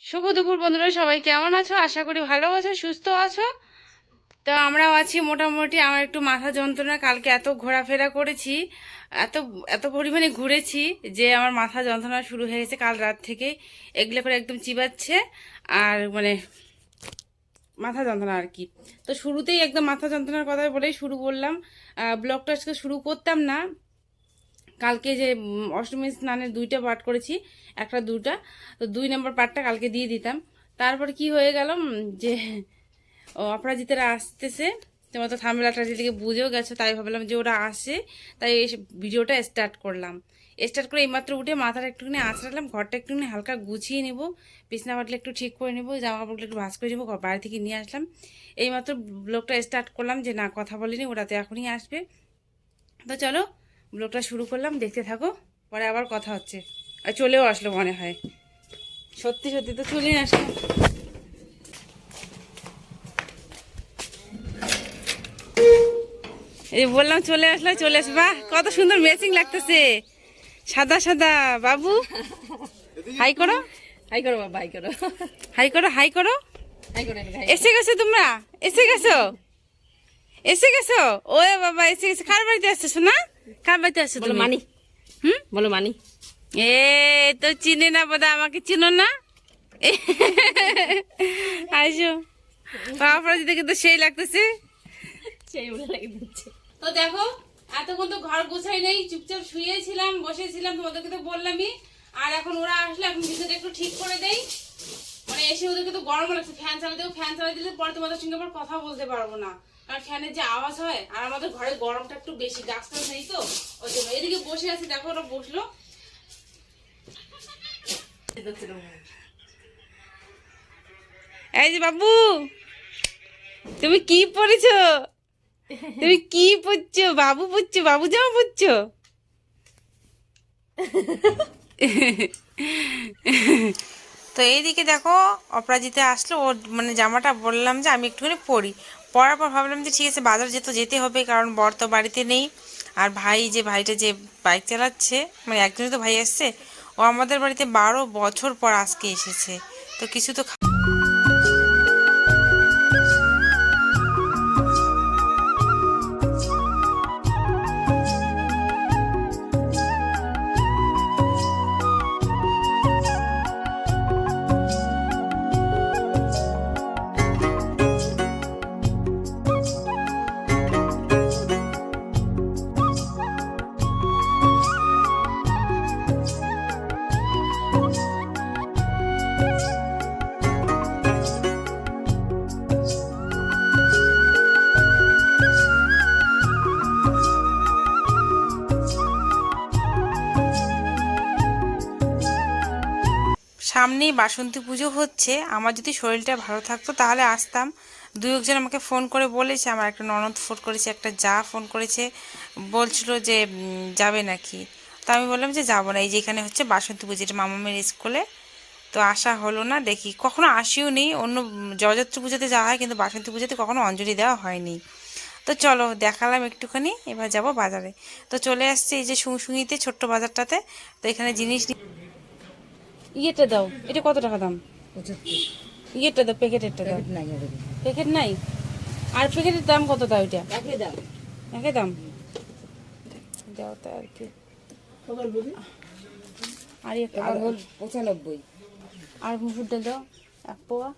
শুভ দুপুর বন্ধুরা, সবাই কেমন আছো? আশা করি ভালো আছো, সুস্থ আছো। তো আমরাও আছি মোটামুটি। আমার একটু মাথা যন্ত্রণা, কালকে এত ঘোরাফেরা করেছি, এত এত পরিমাণে ঘুরেছি যে আমার মাথা যন্ত্রণা শুরু হয়ে গেছে কাল রাত থেকে। এগুলো করে একদম চিবাচ্ছে আর মানে মাথা যন্ত্রণা আর কি। তো শুরুতেই একদম মাথা যন্ত্রণার কথা বলেই শুরু করলাম। ব্লগটা আজকে শুরু করতাম না, কালকে যে অষ্টমী স্নানের 2টা পাঠ করেছি, একটা 2টা, তো 2 নম্বর পাঠটা কালকে দিয়ে দিতাম। তারপর কি হয়ে গেল যে অপরাজিতারা আসতেছে, তোমরা তো থাম্বনেলটা দিকে বুঝেও গেছো, তাই ভাবলাম যে ওরা আসে, তাই এই ভিডিওটা স্টার্ট করলাম। স্টার্ট করে এইমাত্র উঠে মাথাটা একটুখানি আঁচড়ালাম, ঘরটা একটুখানি হালকা গুছিয়ে নেবো, বিছনা পাতলে একটু ঠিক করে নেবো, জামা কাপড়গুলো একটু ভাঁজ করে নেবো, বাড়ি থেকে নিয়ে আসলাম। এইমাত্র ব্লগটা স্টার্ট করলাম, যে না কথা বলিনি, ওরা তো এখনই আসবে। তো চলো ব্লগটা শুরু করলাম, দেখতে থাকো, পরে আবার কথা হচ্ছে। আর চলেও আসলো মনে হয়, সত্যি সত্যি তো চলেই আসলো। এই বললাম চলে আসলো, চলে আস। বাহ, কত সুন্দর ম্যাচিং লাগতেছে, সাদা সাদা। বাবু হাই করো, হাই করো বাবা, হাই করো, হাই করো, হাই করো। হাই করো, হাই। এসে গেছো তোমরা, এসে গেছো, এসে গেছো। ও বাবা এসে গেছে। কার বাড়িতে আসছো সোনা? কার বাড়িতে আসছো বলো তুমি? মানি, হুম, বলো মানি। এ তো চিনে না বোধহয়, আমাকে চিনো না। আসো, বাবা দিকে তো সেই লাগতেছে। সেই বলে লাগিয়ে দিচ্ছে। তো দেখো, এতক্ষণ তো ঘর গোছাই নেই, চুপচাপ শুয়েছিলাম, বসেছিলাম, তোমাদেরকে তো বললামই। আর এখন ওরা আসলে এখন ভিতরে একটু ঠিক করে দেই, মানে এসে ওদেরকে তো গরম লাগছে, ফ্যান চালাতে, ফ্যান চালিয়ে দিলে পরে তোমাদের সঙ্গে আবার কথা বলতে পারবো না, কারণ ফ্যানের যে আওয়াজ হয়, আর আমাদের ঘরে গরমটা একটু বেশি, গাছ টাছ নেই তো ওই জন্য। এদিকে বসে আছি, দেখো ওরা বসলো। এই যে বাবু, তুমি কি পড়েছো? তুমি কি পড়ছো? বাবু পড়ছো, বাবু জামা পড়ছো? তো এইদিকে দেখো, অপরাজিতা আসলো, ওর মানে জামাটা বললাম যে আমি একটুখানি পরি, পরার পর ভাবলাম যে ঠিক আছে বাজার যেতে হবে, কারণ বর তো বাড়িতে নেই। আর ভাই, যে ভাইটা যে বাইক চালাচ্ছে, মানে একজনই তো ভাই আসছে, ও আমাদের বাড়িতে 12 বছর পর আজকে এসেছে, তো কিছু তো সামনেই বাসন্তী পুজো হচ্ছে। আমার যদি শরীরটা ভালো থাকতো তাহলে আসতাম। দু একজন আমাকে ফোন করে বলেছে, আমার একটা ননদ ফোন করেছে, একটা যা ফোন করেছে, বলছিল যে যাবে নাকি। তো আমি বললাম যে যাবো না, এই যে এখানে হচ্ছে বাসন্তী পুজো, এটা মামামের স্কুলে। তো আসা হলো না, দেখি কখনো আসিও নি। অন্য জগদ্ধাত্রী পুজোতে যাওয়া হয়, কিন্তু বাসন্তী পুজোতে কখনো অঞ্জলি দেওয়া হয়নি। তো চলো দেখালাম একটুখানি, এবার যাব বাজারে। তো চলে আসছে এই যে সুংসুঙিতে, ছোট্ট বাজারটাতে। তো এখানে জিনিস ইয়েটা দাও, এটা কত টাকা দাম? 75। ইয়েটা দাও, প্যাকেটেরটা দাও। প্যাকেট নাই হবে। প্যাকেট নাই? আর প্যাকেটের দাম কত দাও এটা? একই দাম। একই দাম দাও তো আর কি। আর একটা আর হল 95। আর মুসুর ডাল দাও 1 পোয়া,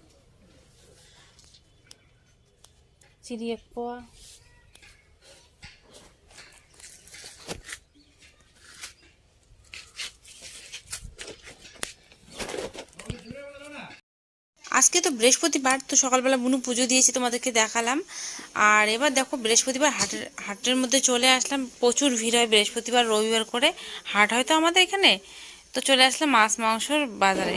চিড়ি 1 পোয়া। আজকে তো বৃহস্পতিবার, তো সকালবেলা বুনু পুজো দিয়েছি, তোমাদেরকে দেখালাম। আর এবার দেখো বৃহস্পতিবার হাটের মধ্যে চলে আসলাম। প্রচুর ভিড় হয় বৃহস্পতিবার রবিবার করে, হাট হয় তো আমাদের এখানে। তো চলে আসলাম মাছ মাংসর বাজারে।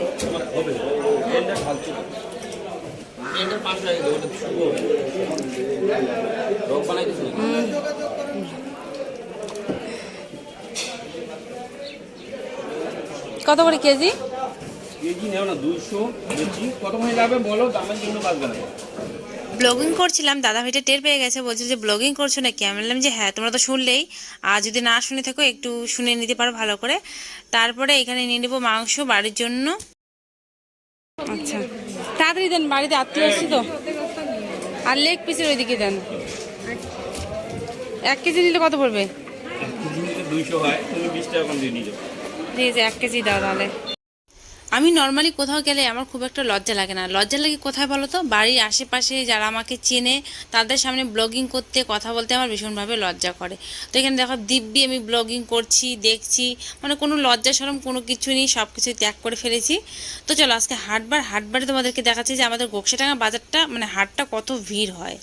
কত করে কেজি? কেজি নেও না, 200 বেশি। কতখানি লাগবে বলো, দামের জন্য বাঁচবে না। ব্লগিং করছিলাম, দাদা ভাইটা টের পেয়ে গেছে, বলছে যে ব্লগিং করছো নাকি। আমি বললাম যে হ্যাঁ, তোমরা তো শুনলেই, আর যদি না শুনে থাকো একটু শুনে নিতে পারো ভালো করে। তারপরে এখানে নিয়ে নেবো মাংস বাড়ির জন্য। আচ্ছা তাড়াতাড়ি দেন, বাড়িতে আত্মীয় আসছি তো। আর লেগ পিসের ওইদিকে দেন। 1 কেজি নিলে কত পড়বে? 200 হয়, তুমি 20 টাকা কম দিয়ে নিয়ে যাও। ঠিক আছে 1 কেজি দাও তাহলে। আমি নর্মালি কোথাও গেলে আমার খুব একটা লজ্জা লাগে না। লজ্জা লাগে কোথায় বলো তো? বাড়ির আশেপাশে যারা আমাকে চেনে তাদের সামনে ব্লগিং করতে, কথা বলতে আমার ভীষণভাবে লজ্জা করে। তো এখানে দেখো দিব্যি আমি ব্লগিং করছি, দেখছি, মানে কোনো লজ্জা শরম কোনো কিছু নেই, সব কিছু ত্যাগ করে ফেলেছি। তো চলো আজকে হাটবারে তোমাদেরকে দেখাচ্ছি যে আমাদের গোকসাডাঙ্গা বাজারটা, মানে হাটটা কত ভিড় হয়।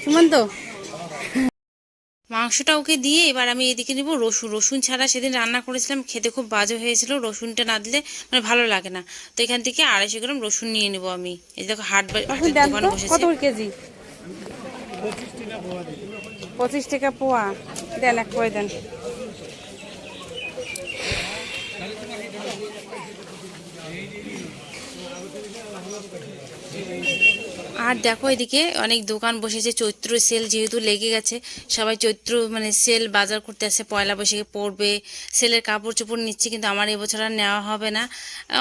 সুমন্ত মাংসটা ওকে দিয়ে এবার আমি এদিকে নিব রসুন ছাড়া সেদিন রান্না করেছিলাম, খেতে খুব বাজে হয়েছিল। রসুনটা না দিলে মানে ভালো লাগে না। তো এখান থেকে 250 গ্রাম রসুন নিয়ে নেব আমি। এই দেখো দোকান বসেছে। কত কেজি? 25 টাকা পোয়া। দেন 1 পোয়া দেন। আর দেখো এদিকে অনেক দোকান বসেছে, চৈত্র সেল যেহেতু লেগে গেছে, সবাই চৈত্র মানে সেল বাজার করতে আসছে, পয়লা বৈশাখে পড়বে, সেলের কাপড় চোপড় নিচ্ছে। কিন্তু আমার এবছর আর নেওয়া হবে না,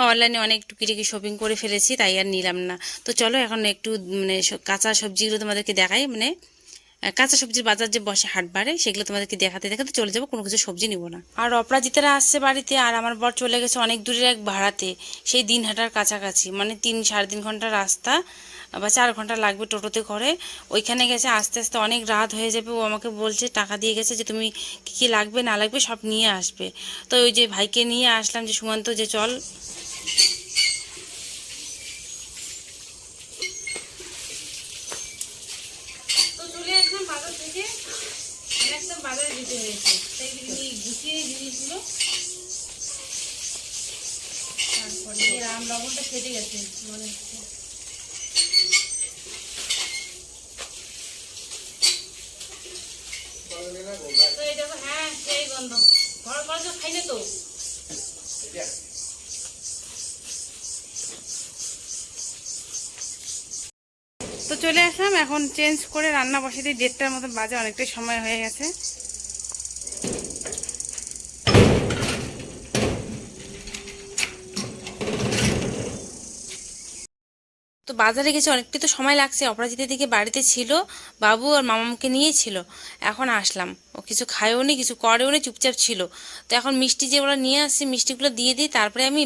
অনলাইনে অনেক টুকিটাকি শপিং করে ফেলেছি, তাই আর নিলাম না। তো চলো এখন একটু মানে কাঁচা সবজিগুলো তোমাদেরকে দেখাই, মানে কাঁচা সবজির বাজার যে বসে হাটবারে, সেগুলো তোমাদেরকে দেখাতে দেখাতে চলে যাবো, কোনো কিছু সবজি নিব না। আর অপরাজিতারা আসছে বাড়িতে, আর আমার বর চলে গেছে অনেক দূরের এক ভাড়াতে, সেই দিনহাটার কাছাকাছি, মানে 3-3.5 ঘন্টা রাস্তা বা 4 ঘন্টা লাগবে টোটোতে করে। ওইখানে গেছে, আস্তে আস্তে অনেক রাত হয়ে যাবে। ও আমাকে বলছে, টাকা দিয়ে গেছে যে তুমি কী কী লাগবে না লাগবে সব নিয়ে আসবে। তো ওই যে ভাইকে নিয়ে আসলাম, যে সুমন্ত যে চল। তো চলে আসলাম বাজার থেকে, একদম বাজারে যেতে হয়েছে, তাই গুছিয়ে জিনিসগুলো। তারপরে রাম লবণটা খেতে গেছে মনে হচ্ছে। তো এই দেখো, হ্যাঁ সেই গন্ধ, ঘর করা খাই না তো। তো চলে আসলাম, এখন চেঞ্জ করে রান্না বসিয়ে দিই। 1:30টার মতো বাজে, অনেকটাই সময় হয়ে গেছে। তো বাজারে গেছে, অনেকটাই তো সময় লাগছে। অপরাজিতের দিকে বাড়িতে ছিল, বাবু আর মামাকে নিয়েছিল। এখন আসলাম, ও কিছু খায়ও নি, কিছু করেও নি, চুপচাপ ছিল। তো এখন মিষ্টি যেগুলো নিয়ে আসছি, মিষ্টিগুলো দিয়ে দিই, তারপরে আমি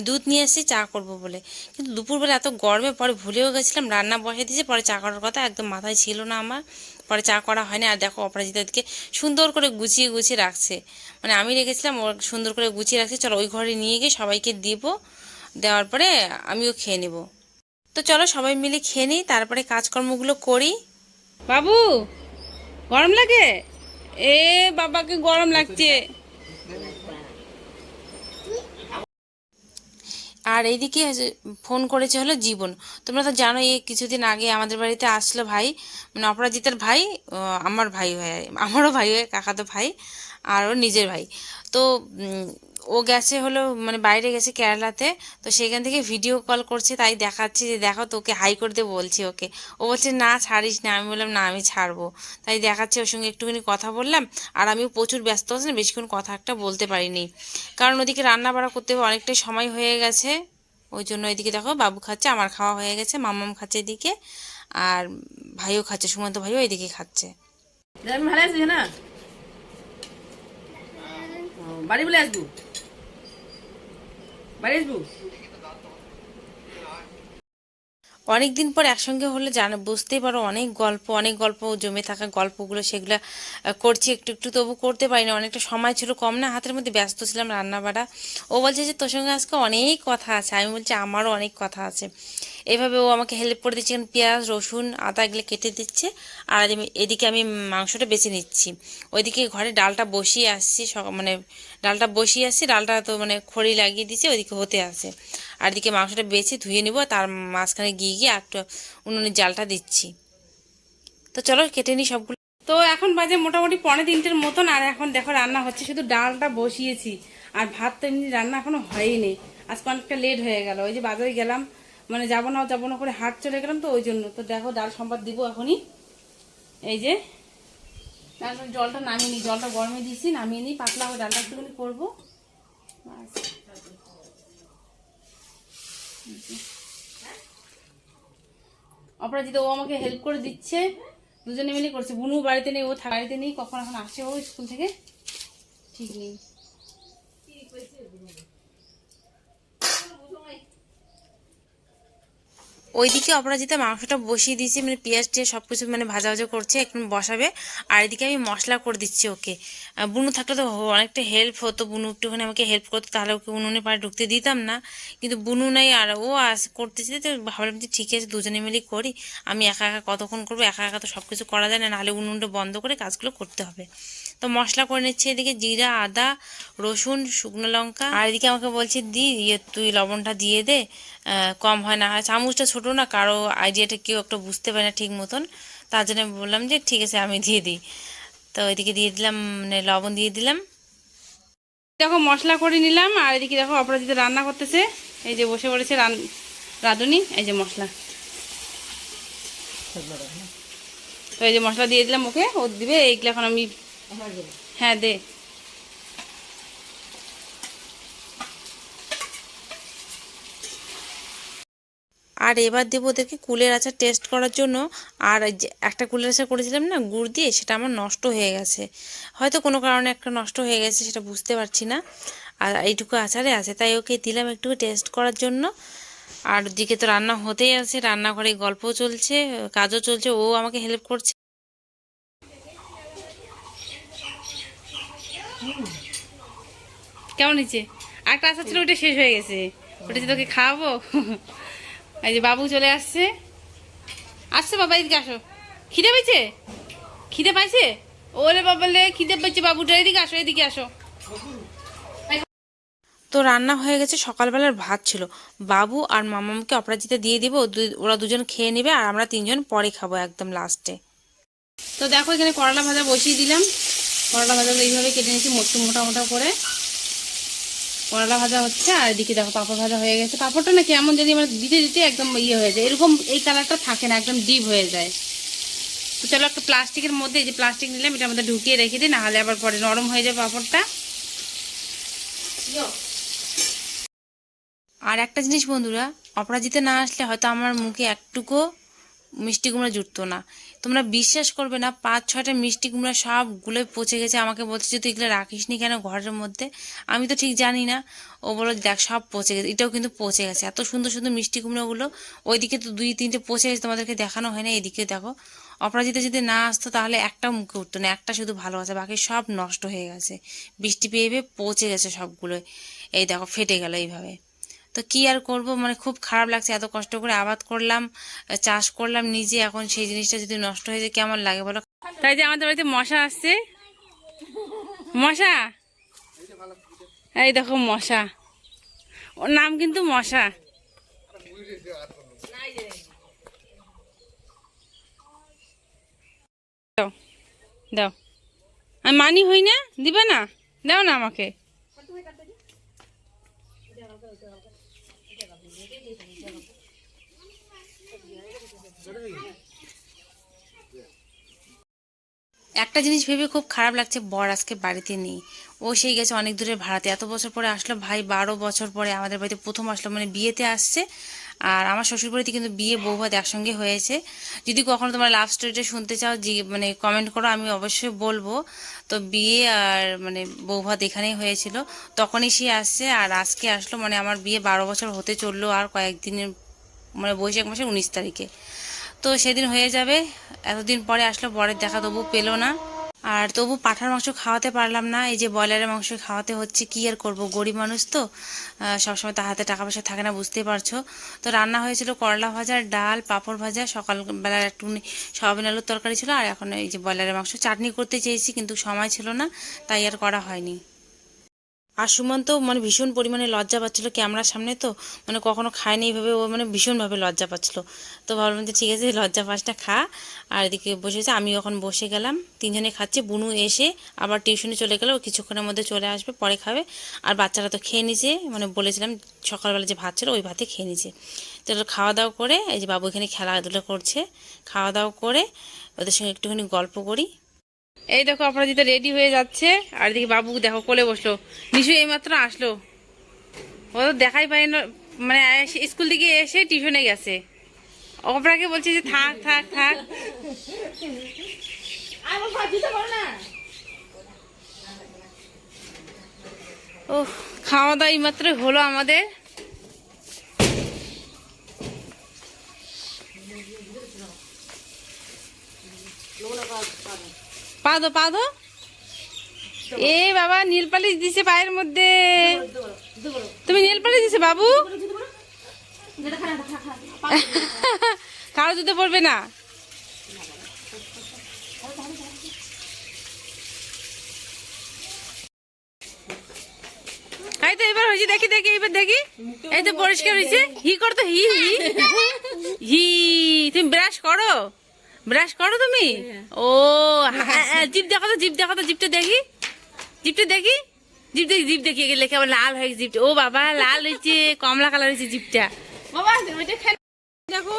দুধ নিয়ে আসছি চা করব বলে। কিন্তু দুপুরবেলা এত গরমে পরে ভুলেও গেছিলাম, রান্না বসে দিয়েছে, পরে চা করার কথা একদম মাথায় ছিল না আমার, পরে চা করা হয়নি। আর দেখো অপরাজিতাকে সুন্দর করে গুছিয়ে গুছিয়ে রাখছে, মানে আমি রেখেছিলাম, ওর সুন্দর করে গুছিয়ে রাখছে। চলো ওই ঘরে নিয়ে গিয়ে সবাইকে দিব, দেওয়ার পরে আমিও খেয়ে নেব। তো চলো সবাই মিলে খেয়ে নিই, তারপরে কাজকর্মগুলো করি। বাবু গরম লাগে? এ বাবাকে গরম লাগছে। আর এইদিকে ফোন করেছে হলো জীবন। তোমরা তো জানো, এই কিছুদিন আগে আমাদের বাড়িতে আসলো ভাই, মানে অপরাজিতার ভাই, আমার ভাই হয়, আমারও ভাই হয়, কাকাতো ভাই, আর ওর নিজের ভাই। তো ও গেছে হলো মানে বাইরে গেছে কেরালাতে। তো সেখান থেকে ভিডিও কল করছে, তাই দেখাচ্ছি যে দেখো, তোকে হাই করতে বলছি ওকে। ও বলছে না ছাড়িস না, আমি বললাম না আমি ছাড়বো। তাই দেখাচ্ছে, ওর সঙ্গে একটুখানি কথা বললাম। আর আমিও প্রচুর ব্যস্ত আছি না, বেশিক্ষণ কথা একটা বলতে পারিনি, কারণ ওদিকে রান্না বাড়া করতে অনেকটাই সময় হয়ে গেছে। ওই জন্য এদিকে দেখো বাবু খাচ্ছে, আমার খাওয়া হয়ে গেছে, মাম্মাম খাচ্ছে এদিকে, আর ভাইও খাচ্ছে, সুমন্ত ভাইও এদিকে খাচ্ছে। আমি ভালো আছি না, বাড়ি বলে আসবো, বাড়ি আসবো। অনেকদিন পর একসঙ্গে হলে জানো, বুঝতেই পারো, অনেক গল্প জমে থাকা গল্পগুলো, সেগুলো করছি একটু একটু, তবু করতে পারি না, অনেকটা সময় ছিল কম না হাতের মধ্যে, ব্যস্ত ছিলাম রান্না বাড়া। ও বলছে যে তোর সঙ্গে আজকে অনেক কথা আছে, আমি বলছি আমারও অনেক কথা আছে। এভাবে ও আমাকে হেল্প করে দিচ্ছে, পেঁয়াজ রসুন আদা এগুলো কেটে দিচ্ছে, আর এদিকে আমি মাংসটা বেছে নিচ্ছি। ওইদিকে ঘরে ডালটা বসিয়ে আসছি, মানে ডালটা তো মানে খড়ি লাগিয়ে দিচ্ছে, ওইদিকে হতে আসে। আর এদিকে মাংসটা বেছে ধুয়ে নিব, তার মাঝখানে গিয়ে একটু উনুনের জালটা দিচ্ছি। তো চলো কেটে নিই সবগুলো। তো এখন বাজে মোটামুটি 2:45 মতন, আর এখন দেখো রান্না হচ্ছে, শুধু ডালটা বসিয়েছি, আর ভাত তো এমনি রান্না এখনো হয়নি, আজকে অনেকটা লেট হয়ে গেল। ওই যে বাজারে গেলাম, মানে যাবো না করে হাট চলে গেলাম, তো ওই জন্য। তো দেখো ডাল সম্বাদ দিব এখনই। এই যে জলটা নামিয়ে নিই, জলটা গরমে দিয়েছি, নামিয়ে নিই, পাতলা হবে, ডালটা একটুখানি করবো। অপরাজিতা ও আমাকে হেল্প করে দিচ্ছে, দুজনে মিলে করছে। বুনু বাড়িতে নেই, ও বাড়িতে নেই, কখন এখন আসছে ও স্কুল থেকে ঠিক নেই। ওইদিকে অপরাজিতা মাংসটা বসিয়ে দিয়েছি, মানে পেঁয়াজ টিয়াজ সব কিছু মানে ভাজা ভাজা করছে, একটু বসাবে। আর এদিকে আমি মশলা করে দিচ্ছি ওকে। বুনু থাকলে তো অনেকটা হেল্প হতো, বুনু একটুখানি আমাকে হেল্প করতো, তাহলে ওকে উনুনে পাড়ে ঢুকতে দিতাম না। কিন্তু বুনু নাই, আর ও করতেছে, তো ভাবলাম যে ঠিক আছে দুজনে মিলেই করি। আমি একা একা কতক্ষণ করবো, একা একা তো সব কিছু করা যায় না, নাহলে উনুনটা বন্ধ করে কাজগুলো করতে হবে। তো মশলা করে নিচ্ছে এদিকে জিরা, আদা, রসুন, শুকনো লঙ্কা। আর এদিকে আমাকে বলছে তুই লবণটা দিয়ে দে, কম হয় না হয়, চামচটা ছোটো না, কারো আইডিয়াটা কেউ একটা বুঝতে পারে না ঠিক মতন, তার জন্য বললাম যে ঠিক আছে আমি দিয়ে দিই। তো এদিকে দিয়ে দিলাম, মানে লবণ দিয়ে দিলাম। দেখো মশলা করে নিলাম। আর এদিকে দেখো অপরাজিতা রান্না করতেছে, এই যে বসে পড়েছে রাঁধুনি। এই যে মশলা, তো এই যে মশলা দিয়ে দিলাম ওকে, ও দিবে এইগুলো এখন আমি। হ্যাঁ দে। আর এবার দেবো ওদেরকে কুলের আচার টেস্ট করার জন্য। আর যে একটা কুলের আচার করেছিলাম না গুড় দিয়ে, সেটা আমার নষ্ট হয়ে গেছে, হয়তো কোনো কারণে একটা নষ্ট হয়ে গেছে, সেটা বুঝতে পারছি না। আর এইটুকু আচারে আছে, তাই ওকে দিলাম একটু টেস্ট করার জন্য। আর দিকে তো রান্না হতেই আছে, রান্নাঘরে গল্পও চলছে, কাজও চলছে, ও আমাকে হেল্প করছে। কেমন হয়েছে? একটা আচার ছিল, ওটা শেষ হয়ে গেছে, ওটা যে তোকে খাওয়াবো। এই যে বাবু চলে আসছে, আসছে বাবা, এদিকে আসো। খিদে পেয়েছে? খিদে পাইছে? ওরে বাবালে খিদে পেয়েছে বাবুটা, এদিকে আসো, এদিকে আসো। তো রান্না হয়ে গেছে, সকালবেলার ভাত ছিল, বাবু আর মামামকে অপরাজিতা দিয়ে দিব, ওরা দুজন খেয়ে নেবে, আর আমরা তিনজন পরে খাবো একদম লাস্টে। তো দেখো এখানে করলা ভাজা বসিয়ে দিলাম, করলা ভাজা এইভাবে কেটে নিয়েছি মোটা মোটা করে, করলা ভাজা হচ্ছে। আর এদিকে দেখো পাঁপড় ভাজা হয়ে গেছে। পাঁপড়টা না কেমন জানি মানে দিতে দিতে একদম ইয়ে হয়ে যায়, এরকম এই কালারটা থাকে না, একদম ডিপ হয়ে যায়। তো চলো একটা প্লাস্টিকের মধ্যে, এই যে প্লাস্টিক নিলাম, এটার মধ্যে ঢুকিয়ে রেখে দিই, নাহলে আবার পরে নরম হয়ে যাবে পাঁপড়টা। আর একটা জিনিস বন্ধুরা, অপরাজিতা না আসলে হয়তো আমার মুখে একটুকু মিষ্টি কুমড়া জুটতো না। তোমরা বিশ্বাস করবে না, 5-6টা মিষ্টি কুমড়া সবগুলোই পচে গেছে। আমাকে বলছে যে তুই এগুলো রাখিস নি কেন ঘরের মধ্যে, আমি তো ঠিক জানি না। ও বলো দেখ সব পচে গেছে, এটাও কিন্তু পচে গেছে, এত সুন্দর সুন্দর মিষ্টি কুমড়োগুলো। ওইদিকে তো 2-3টে পচে গেছে, তোমাদেরকে দেখানো হয় না। এদিকে দেখো, অপরাজিতা যদি না আসতো তাহলে একটা মুখে উঠতো না, একটা শুধু ভালো আছে, বাকি সব নষ্ট হয়ে গেছে, বৃষ্টি পেয়ে পেয়ে পচে গেছে সবগুলোই। এই দেখো ফেটে গেল এইভাবে। তো কি আর করব, মানে খুব খারাপ লাগছে, এত কষ্ট করে আবাদ করলাম, চাষ করলাম নিজে, এখন সেই জিনিসটা যদি নষ্ট হয়ে যায় কেমন লাগে বলো। তাই যে আমাদের বাড়িতে মশা আসছে, মশা, এই দেখো মশা, ওর নাম কিন্তু মশা। দাও দাও, আমি মানি হই না, দিবে না, দাও না আমাকে। একটা জিনিস ভেবে খুব খারাপ লাগছে, বর আজকে বাড়িতে নেই, ও সেই গেছে অনেক দূরের ভাড়াতে, এত বছর পরে আসলো, ভাই 12 বছর পরে আমাদের বাড়িতে প্রথম আসলো, মানে বিয়েতে আসছে। আর আমার শ্বশুর বাড়িতে কিন্তু বিয়ে বউ ভাত একসঙ্গে হয়েছে। যদি কখনো তোমার লাভ স্টোরিটা শুনতে চাও, মানে কমেন্ট করো, আমি অবশ্যই বলবো। তো বিয়ে আর মানে বউ ভাত এখানেই হয়েছিল, তখনই সে আসছে, আর আজকে আসলো, মানে আমার বিয়ে 12 বছর হতে চললো আর কয়েকদিনের, মানে বৈশাখ মাসের 19 তারিখে। তো সেদিন হয়ে যাবে, এতদিন পরে আসলো, বরের দেখা তবু পেলো না। আর তবু পাঁঠার মাংস খাওয়াতে পারলাম না, এই যে ব্রয়লারের মাংস খাওয়াতে হচ্ছে, কি আর করব, গরিব মানুষ তো, সবসময় তার হাতে টাকা পয়সা থাকে না, বুঝতেই পারছো। তো রান্না হয়েছিল করলা ভাজা, ডাল, পাঁপড় ভাজা, সকালবেলার একটু সয়াবিন আলুর তরকারি ছিল, আর এখন এই যে ব্রয়লারের মাংস। চাটনি করতে চেয়েছি কিন্তু সময় ছিল না, তাই আর করা হয়নি। আর সুমন তো মানে ভীষণ পরিমাণে লজ্জা পাচ্ছিল ক্যামেরার সামনে, তো মানে কখনো খায়নি এইভাবে, ও মানে ভীষণভাবে লজ্জা পাচ্ছিল। তো ভাবলাম যে ঠিক আছে লজ্জা পাস না, খা। আর এদিকে বসেছে, আমি এখন বসে গেলাম, তিনজনে খাচ্ছি। বুনু এসে আবার টিউশনে চলে গেল, ও কিছুক্ষণের মধ্যে চলে আসবে, পরে খাবে। আর বাচ্চারা তো খেয়ে নিছে, মানে বলেছিলাম সকালবেলা যে ভাত ছিল ওই ভাতে খেয়ে নিছে। তো খাওয়া দাওয়া করে এই যে বাবু এখানে খেলাধুলা করছে, খাওয়া দাওয়া করে ওদের সঙ্গে একটুখানি গল্প করি। এই দেখো অপরাজিতা রেডি হয়ে যাচ্ছে, আর এদিকে বাবু দেখো কোলে বসলো। নিশু এইমাত্র আসলো, ও তো দেখাই পায় না, মানে স্কুল থেকে এসে টিউশনে গেছে। অপরাকে বলছে যে থাক থাক থাক। ও খাওয়া দাওয়া এইমাত্র হলো আমাদের। পাদো পাদো, এ বাবা নীল পালিশ দিছে পায়ের মধ্যে। তুমি নীল পালিশ দিছে বাবু? কারো জুতো পড়বে না। এই তো এবার হয়েছে, দেখি দেখি এবার দেখি, এই তো পরিষ্কার হয়েছে। হি করতো, হি হি হি। তুমি ব্রাশ করো, ব্রাশ করো তুমি? ও জিপ দেখো তো, জিপ দেখো তো, জিপটা দেখি, জিপটা দেখি, জিপ দেখি, জিপ দেখি লেখা আবার লাল হয়ে গেছে জিপটা। ও বাবা লাল হয়েছে, কমলা কালার হয়েছে জিপটা। বাবা ওইটা খেলে দেখো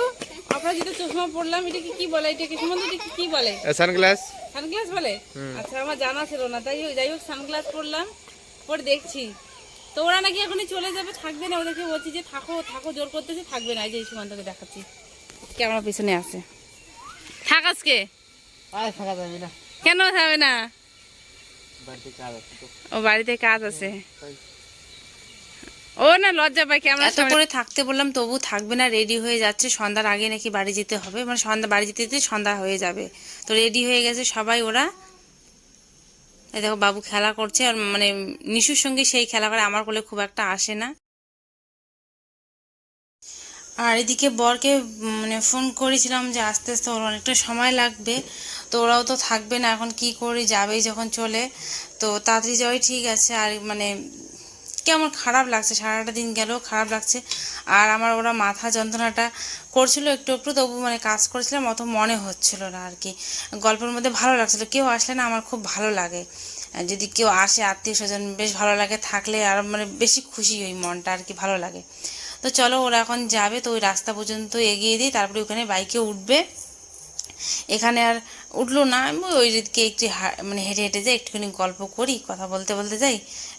আপনার যেটা চশমা পড়লাম, এটা কি বলে, এটা কি সম্বন্ধে কি বলে? সানগ্লাস। সানগ্লাস বলে? আচ্ছা আমার জানা ছিল না, তাই যাই হোক সানগ্লাস পরলাম, পরে দেখছি তো ওরা নাকি এখনই চলে যাবে, থাকবে না। ওদেরকে বলছি যে থাকো থাকো, জোর করতেছে, থাকবে না। এই যে সুমন্তকে দেখাচ্ছি, ক্যামেরা পিছনে আছে। থাক আজকে। কেন থাকবে না? ও বাড়িতে কাজ আছে, ও না লজ্জা পায় ক্যামেরা। এত করে থাকতে বললাম তবু থাকবে না, রেডি হয়ে যাচ্ছে। সন্ধ্যার আগে নাকি বাড়ি যেতে হবে, মানে সন্ধ্যা বাড়ি যেতে যেতে সন্ধ্যা হয়ে যাবে। তো রেডি হয়ে গেছে সবাই ওরা। এই দেখো বাবু খেলা করছে, আর মানে নিশুর সঙ্গে সেই খেলা করে, আমার কোলে খুব একটা আসে না। আর এদিকে বরকে মানে ফোন করেছিলাম যে আস্তে আস্তে ওর অনেকটা সময় লাগবে, তো ওরাও তো থাকবে না, এখন কি করি, যাবেই যখন চলে তো তাড়াতাড়ি যাওয়াই ঠিক আছে। আর মানে কেমন খারাপ লাগছে, সারাটা দিন গেল খারাপ লাগছে। আর আমার ওরা মাথা যন্ত্রণাটা করছিল একটু একটু, তবু মানে কাজ করেছিলাম অত মনে হচ্ছিল না আর কি। গল্পের মধ্যে ভালো লাগছিল, কেউ আসলে না আমার খুব ভালো লাগে, যদি কেউ আসে আত্মীয় স্বজন বেশ ভালো লাগে, থাকলে আর মানে বেশি খুশি ওই মনটা আর কি, ভালো লাগে। তো চলো ওরা এখন যাবে, তো ওই রাস্তা পর্যন্ত এগিয়ে দিই, তারপরে ওখানে বাইকে উঠবে। এখানে আর উঠলো না, আমি ওই দিকে একটু মানে হেঁটে হেঁটে যাই, একটুখানি গল্প করি, কথা বলতে বলতে যাই।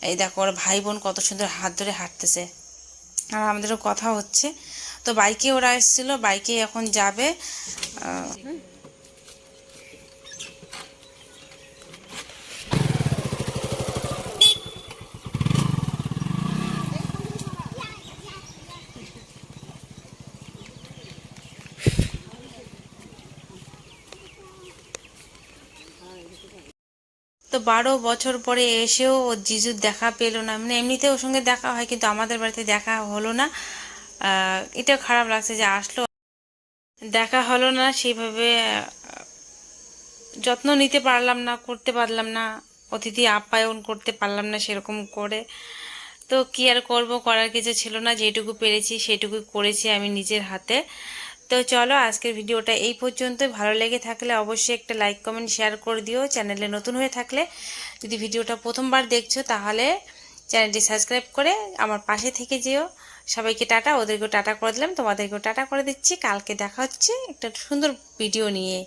এই দেখো ওর ভাই বোন কত সুন্দর হাত ধরে হাঁটতেছে, আর আমাদেরও কথা হচ্ছে। তো বাইকে ওরা এসেছিলো, বাইকে এখন যাবে। তো 12 বছর পরে এসেও ও জিজুর দেখা পেলো না, মানে এমনিতে ওর সঙ্গে দেখা হয় কিন্তু আমাদের বাড়িতে দেখা হলো না। এটা খারাপ লাগছে যে আসলো, দেখা হলো না, সেইভাবে যত্ন নিতে পারলাম না, করতে পারলাম না, অতিথি আপ্যায়ন করতে পারলাম না সেরকম করে। তো কি আর করব, করার কিছু ছিল না, যেটুকু পেরেছি সেটুকুই করেছি আমি নিজের হাতে। তো চলো আজকের ভিডিওটা এই পর্যন্তই। ভালো লেগে থাকলে অবশ্যই একটা লাইক কমেন্ট শেয়ার করে দিও। চ্যানেলে নতুন হয়ে থাকলে, যদি ভিডিওটা প্রথমবার দেখছো তাহলে চ্যানেলটি সাবস্ক্রাইব করে আমার পাশে থেকে যেও। সবাইকে টাটা, ওদেরকেও টাটা করে দিলাম, তোমাদেরকেও টাটা করে দিচ্ছি। কালকে দেখা হচ্ছে একটা সুন্দর ভিডিও নিয়ে।